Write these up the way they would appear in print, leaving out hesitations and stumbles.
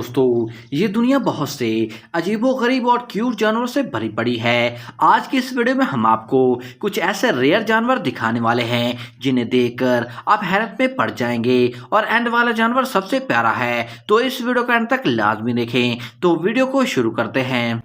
दोस्तों, ये दुनिया बहुत से अजीबोगरीब और क्यूट जानवरों से भरी पड़ी है। आज की इस वीडियो में हम आपको कुछ ऐसे रेयर जानवर दिखाने वाले हैं जिन्हें देखकर आप हैरत में पड़ जाएंगे और एंड वाला जानवर सबसे प्यारा है। तो इस वीडियो को एंड तक लाजमी देखें। तो वीडियो को शुरू करते हैं।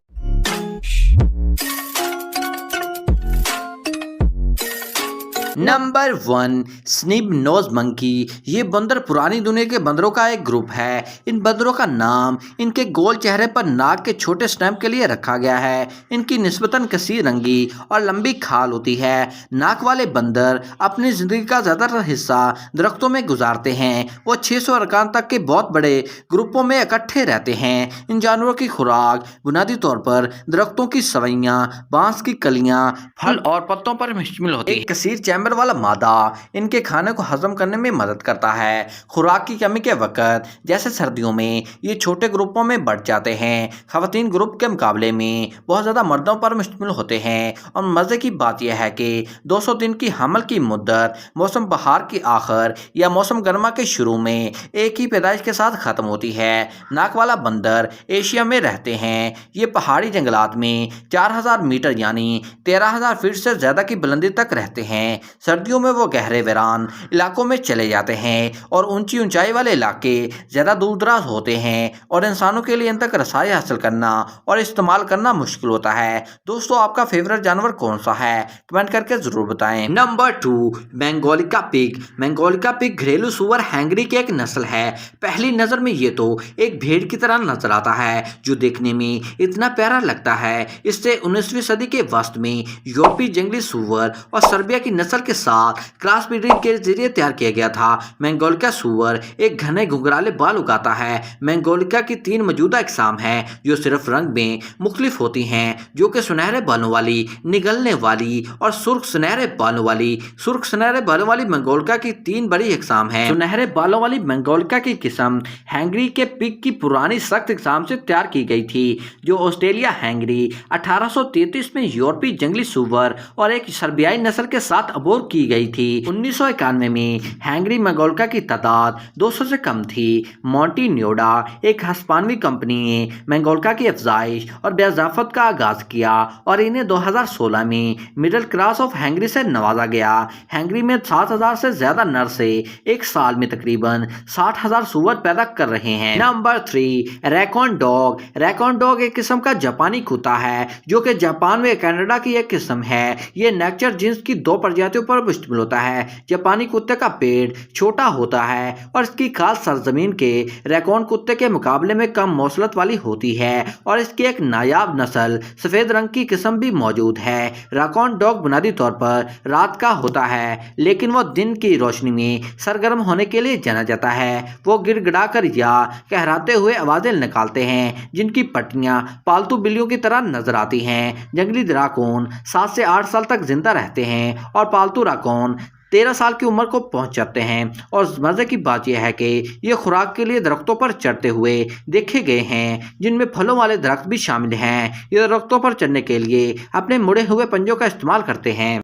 Number 1, snub nose monkey. ये बंदर पुरानी दुनिया के बंदरों का एक ग्रुप है। इन बंदरों का नाम इनके गोल चेहरे पर नाक के छोटे स्नैप के लिए रखा गया है। इनकी निस्बतन कसीर रंगी और लंबी खाल होती है। नाक वाले बंदर अपनी जिंदगी का ज्यादातर हिस्सा दरख्तों में गुजारते हैं। वो 600 अरकान तक के बहुत बड़े ग्रुपों में इकट्ठे रहते हैं। इन जानवरों की खुराक बुनियादी तौर पर दरख्तों की सवैयां, बांस की कलियां, फल और पत्तों पर मुश्तमिल होती है। एक कसीर चैम्बर वाला मादा इनके खाने को हजम करने में मदद करता है। खुराक की कमी के वक्त जैसे सर्दियों में ये छोटे ग्रुपों में बढ़ जाते हैं। खवातीन ग्रुप के मुकाबले में बहुत ज़्यादा मर्दों पर मुश्तमिल होते हैं। और मज़े की बात यह है कि 200 दिन की हमल की मुद्दत मौसम बहार की आखिर या मौसम गर्मा के शुरू में एक ही पैदाइश के साथ ख़त्म होती है। नाक वाला बंदर एशिया में रहते हैं। ये पहाड़ी जंगलात में 4000 मीटर यानी 13000 फीट से ज़्यादा की बुलंदी तक रहते हैं। सर्दियों में वो गहरे वीरान इलाकों में चले जाते हैं और ऊंची ऊंचाई वाले इलाके ज़्यादा दूर दराज होते हैं और इंसानों के लिए इन तक रसाई हासिल करना और इस्तेमाल करना मुश्किल होता है। दोस्तों, आपका फेवरेट जानवर कौन सा है? कमेंट करके ज़रूर बताएं। Number 2, Mangalica pig. Mangalica pig घरेलू सुअर हैंगरी की एक नस्ल है। पहली नज़र में ये तो एक भेड़ की तरह नजर आता है जो देखने में इतना प्यारा लगता है। इससे 19वीं सदी के वस्त में यूरोपीय जंगली सुअर और सर्बिया की नस्ल के साथ क्रॉस ब्रीडिंग के जरिए तैयार किया गया था। बेंगोलिका सुअर एक घने घुंघराले बाल उगाता है। बेंगोलिका की 3 मौजूदा इकसाम हैं जो सिर्फ रंग में मुख्तलिफ होती हैं, जो कि सुनहरे बालों वाली, निगलने वाली और सुर्ख सुनहरे बालों वाली। सुर्ख सुनहरे बालों वाली बेंगोलिका की 3 बड़ी इकसाम हैं। सुनहरे बालों वाली बेंगोलिका की किस्म हैंगरी के पिग की पुरानी सख्त इकसाम से तैयार की गई थी, जो ऑस्ट्रेलिया हैंगरी 1833 में यूरोपीय जंगली सुअर और एक सर्बियाई नस्ल के साथ अबोर की गई थी। 1991 में हैंगरी बेंगोलिका की तादाद 200 से कम थी। मॉन्टी न्योडा एक हिस्पानवी कंपनी ने बेंगोलिका की अफजाइश और बेजाफत का आगाज किया और इन्हें 2016 में मिडिल क्लास ऑफ हैंगरी से नवाजा गया। हैंगरी में 7000 से ज्यादा नर से एक साल में तकरीबन 60,000 सुअर पैदा कर रहे हैं। Number 3, raccoon dog. Raccoon dog एक किस्म का जापानी कुत्ता है जो कि जापान व कनाडा की एक किस्म है। ये नेक्चर जींस की 2 प्रजातियों पर मुश्तमिल होता है। जापानी कुत्ते का पेट छोटा होता है और इसकी खाल सरजमीन के रैकॉन कुत्ते के मुकाबले में कम मौसलत वाली होती है और इसकी एक नायाब नस्ल सफेद रंग की किस्म भी मौजूद है। रैकॉन डॉग बुनियादी तौर पर रात का होता है, लेकिन वो दिन की रोशनी में सरगर्म होने के लिए जाना जाता है। वो गिड़गिड़ा कर या कहराते हुए आवाजें निकालते हैं जिनकी पट्टियां पालतू बिल्लियों की तरह नजर आती हैं। जंगली ड्रैकन 7 से 8 साल तक जिंदा रहते हैं और पालतू रैकॉन 13 साल की उम्र को पहुंच जाते हैं। और मजे की बात यह है कि ये खुराक के लिए दरख्तों पर चढ़ते हुए देखे गए हैं, जिनमें फलों वाले दरख्त भी शामिल हैं। ये दरख्तों पर चढ़ने के लिए अपने मुड़े हुए पंजों का इस्तेमाल करते हैं।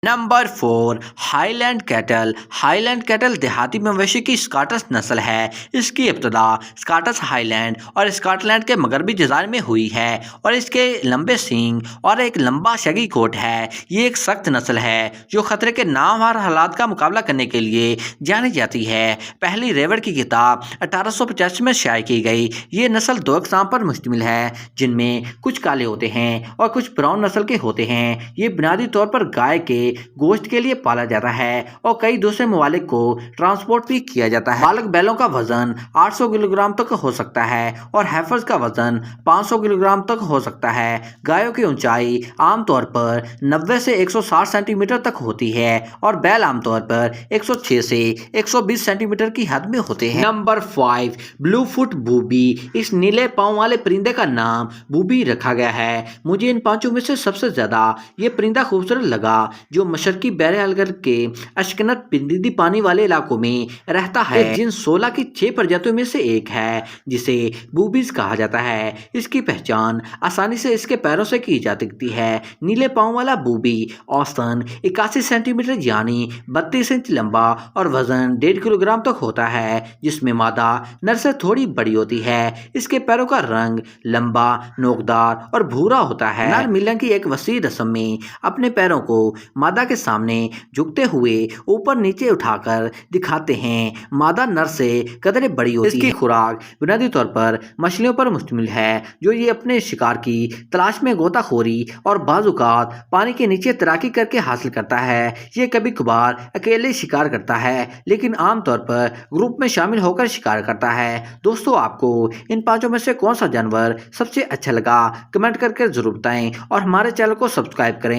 Number 4, highland cattle. Highland cattle देहाती मवेशी की स्कॉटिश नस्ल है। इसकी इब्तदा स्कॉटिश हाईलैंड और स्कॉटलैंड के मगरबी जज़ायर में हुई है और इसके लंबे सींग और एक लंबा शगी कोट है। ये एक सख्त नस्ल है जो खतरे के नामवर हालात का मुकाबला करने के लिए जानी जाती है। पहली रेवड़ की किताब 1885 में शाये की गई। ये नस्ल 2 इकसाम पर मुश्तमिल है, जिनमें कुछ काले होते हैं और कुछ ब्राउन नस्ल के होते हैं। ये बुनियादी तौर पर गाय के गोश्त के लिए पाला जाता है और कई दूसरे ममालिक को ट्रांसपोर्ट भी किया जाता है। बालक बैलों का वजन 800 किलोग्राम तक हो सकता है और हेफर्स का वजन 500 किलोग्राम तक हो सकता है। गायों की ऊंचाई आमतौर पर 90 से 160 सेंटीमीटर तक होती है और बैल आमतौर पर 106 से 120 सेंटीमीटर की हद में होते हैं। Number 5, blue foot booby. इस नीले पांव वाले परिंदे का नाम बूबी रखा गया है। मुझे इन 5 में से सबसे ज्यादा ये परिंदा खूबसूरत लगा, जो मशरकी बहर के अशकनत पिंदीदी पानी वाले इलाकों में रहता है। जिन 16 की 6 प्रजातियों में से एक है जिसे बूबीज कहा जाता है। इसकी पहचान आसानी से इसके पैरों से की जा सकती है। नीले पाँव वाला बूबी औसतन 81 सेंटीमीटर यानी 32 इंच लंबा और वजन 1.5 किलोग्राम तक होता है, जिसमें मादा नर से थोड़ी बड़ी होती है। इसके पैरों का रंग लंबा, नोकदार और भूरा होता है। नर मिलन की एक वसीह रस्म में अपने पैरों को मादा के सामने झुकते हुए ऊपर नीचे उठाकर दिखाते हैं। मादा नर से कदरे बड़ी होती है। इसकी खुराक बुनियादी तौर पर मछलियों पर मुश्तमिल है, जो ये अपने शिकार की तलाश में गोताखोरी और बाज़-औक़ात पानी के नीचे तैराकी करके हासिल करता है। ये कभी कभार अकेले शिकार करता है, लेकिन आमतौर पर ग्रुप में शामिल होकर शिकार करता है। दोस्तों, आपको इन पांचों में से कौन सा जानवर सबसे अच्छा लगा, कमेंट करके जरूर बताएं और हमारे चैनल को सब्सक्राइब करें।